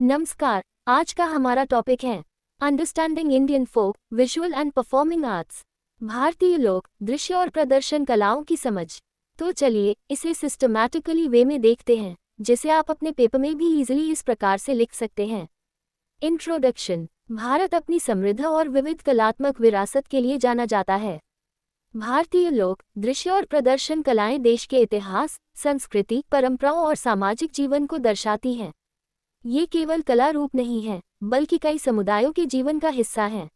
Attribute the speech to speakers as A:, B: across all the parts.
A: नमस्कार। आज का हमारा टॉपिक है understanding Indian folk visual and performing arts. भारतीय लोक दृश्य और प्रदर्शन कलाओं की समझ। तो चलिए इसे सिस्टमैटिकली वे में देखते हैं, जिसे आप अपने पेपर में भी इजीली इस प्रकार से लिख सकते हैं। इंट्रोडक्शन। भारत अपनी समृद्ध और विविध कलात्मक विरासत के लिए जाना जाता है। भारतीय लोक दृश्य और प्रदर्शन कलाएं देश के इतिहास, संस्कृति, परंपराओं और सामाजिक जीवन को दर्शाती हैं। ये केवल कला रूप नहीं है, बल्कि कई समुदायों के जीवन का हिस्सा है।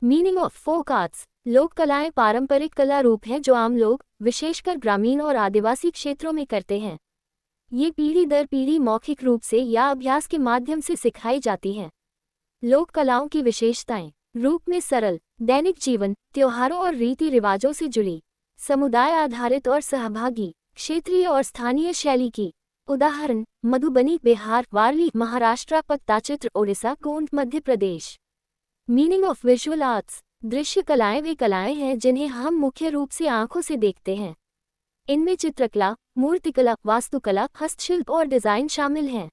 A: Meaning of folk arts. लोक कलाएं पारंपरिक कला रूप हैं जो आम लोग, विशेषकर ग्रामीण और आदिवासी क्षेत्रों में करते हैं। ये पीढ़ी दर पीढ़ी मौखिक रूप से या अभ्यास के माध्यम से सिखाई जाती हैं। लोक कलाओं की विशेषताएं। रूप में सरल, दैनिक जीवन, त्योहारों और रीति रिवाजों से जुड़ी, समुदाय आधारित और सहभागी, क्षेत्रीय और स्थानीय शैली की। उदाहरण: Madhubani Bihar, Warli Maharashtra, Pattachitra Odisha, Gond Madhya Pradesh. Meaning of visual arts. दृश्य कलाएं वे कलाएं हैं जिन्हें हम मुख्य रूप से आंखों से देखते हैं। इनमें चित्रकला, मूर्तिकला, वास्तुकला, हस्तशिल्प और डिजाइन शामिल हैं।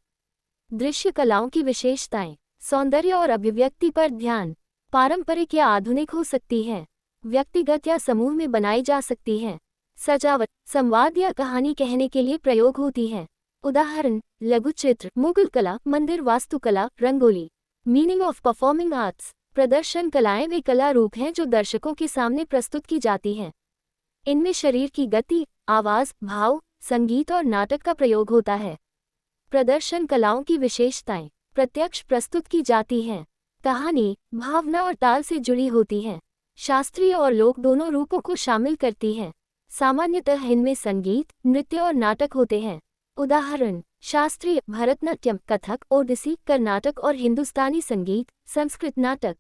A: दृश्य कलाओं की विशेषताएं। सौंदर्य और अभिव्यक्ति पर ध्यान। पारंपरिक या आधुनिक हो सकती है। व्यक्तिगत या समूह में बनाई जा सकती है। सजावट, संवाद या कहानी कहने के लिए प्रयोग होती है। उदाहरण: लघु चित्र, मुगल कला, मंदिर वास्तुकला, rangoli. Meaning of performing arts. प्रदर्शन कलाएं वे कला रूप हैं जो दर्शकों के सामने प्रस्तुत की जाती हैं। इनमें शरीर की गति, आवाज, भाव, संगीत और नाटक का प्रयोग होता है। प्रदर्शन कलाओं की विशेषताएं। प्रत्यक्ष प्रस्तुत की जाती हैं। कहानी, भावना और ताल से जुड़ी होती हैं। शास्त्रीय और लोक दोनों रूपों को शामिल करती हैं। सामान्यतः इनमें संगीत, नृत्य और नाटक होते हैं। उदाहरण: शास्त्रीय भरतनाट्यम, कथक, ओडिसी, कर्नाटक और हिंदुस्तानी संगीत, संस्कृत नाटक।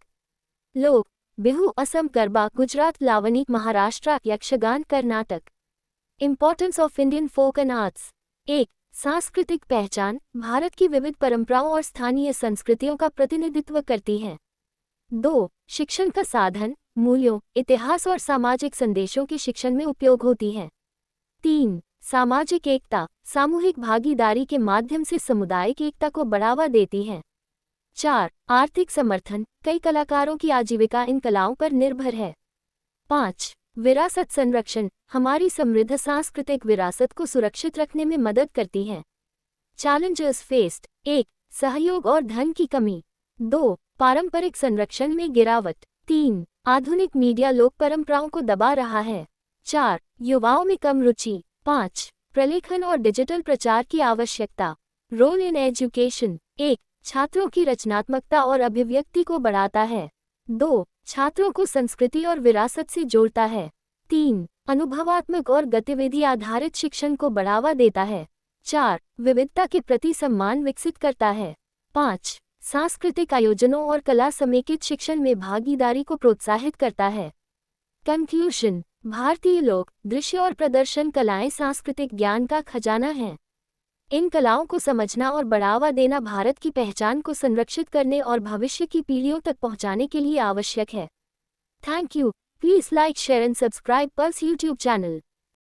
A: लोक Bihu, Assam Garba, Gujarat Lavani, Maharashtra Yakshagana, Karnataka. Importance of Indian folk and arts. 1. सांस्कृतिक पहचान। भारत की विविध परंपराओं और स्थानीय संस्कृतियों का प्रतिनिधित्व करती है। 2. शिक्षण का साधन। मूल्यों, इतिहास और सामाजिक संदेशों के शिक्षण में उपयोग होती है। 3. सामाजिक एकता। सामूहिक भागीदारी के माध्यम से समुदाय की एकता को बढ़ावा देती है। 4. आर्थिक समर्थन। कई कलाकारों की आजीविका इन कलाओं पर निर्भर है। 5. विरासत संरक्षण। हमारी समृद्ध सांस्कृतिक विरासत को सुरक्षित रखने में मदद करती है। Challenges faced. 1. सहयोग और धन की कमी। 2. पारंपरिक संरक्षण में गिरावट। 3. आधुनिक मीडिया लोक परंपराओं को दबा रहा है। 4. युवाओं में कम रुचि। 5. प्रलेखन और डिजिटल प्रचार की आवश्यकता। Role in education. 1. छात्रों की रचनात्मकता और अभिव्यक्ति को बढ़ाता है। 2. छात्रों को संस्कृति और विरासत से जोड़ता है। 3. अनुभवात्मक और गतिविधि आधारित शिक्षण को बढ़ावा देता है। 4. विविधता के प्रति सम्मान विकसित करता है। 5. सांस्कृतिक आयोजनों और कला समेकित शिक्षण में भागीदारी को प्रोत्साहित करता है। कंक्लूजन। भारतीय लोक दृश्य और प्रदर्शन कलाएं सांस्कृतिक ज्ञान का खजाना हैं। इन कलाओं को समझना और बढ़ावा देना भारत की पहचान को संरक्षित करने और भविष्य की पीढ़ियों तक पहुंचाने के लिए आवश्यक है। Thank you. Please like, share and subscribe pulse YouTube channel.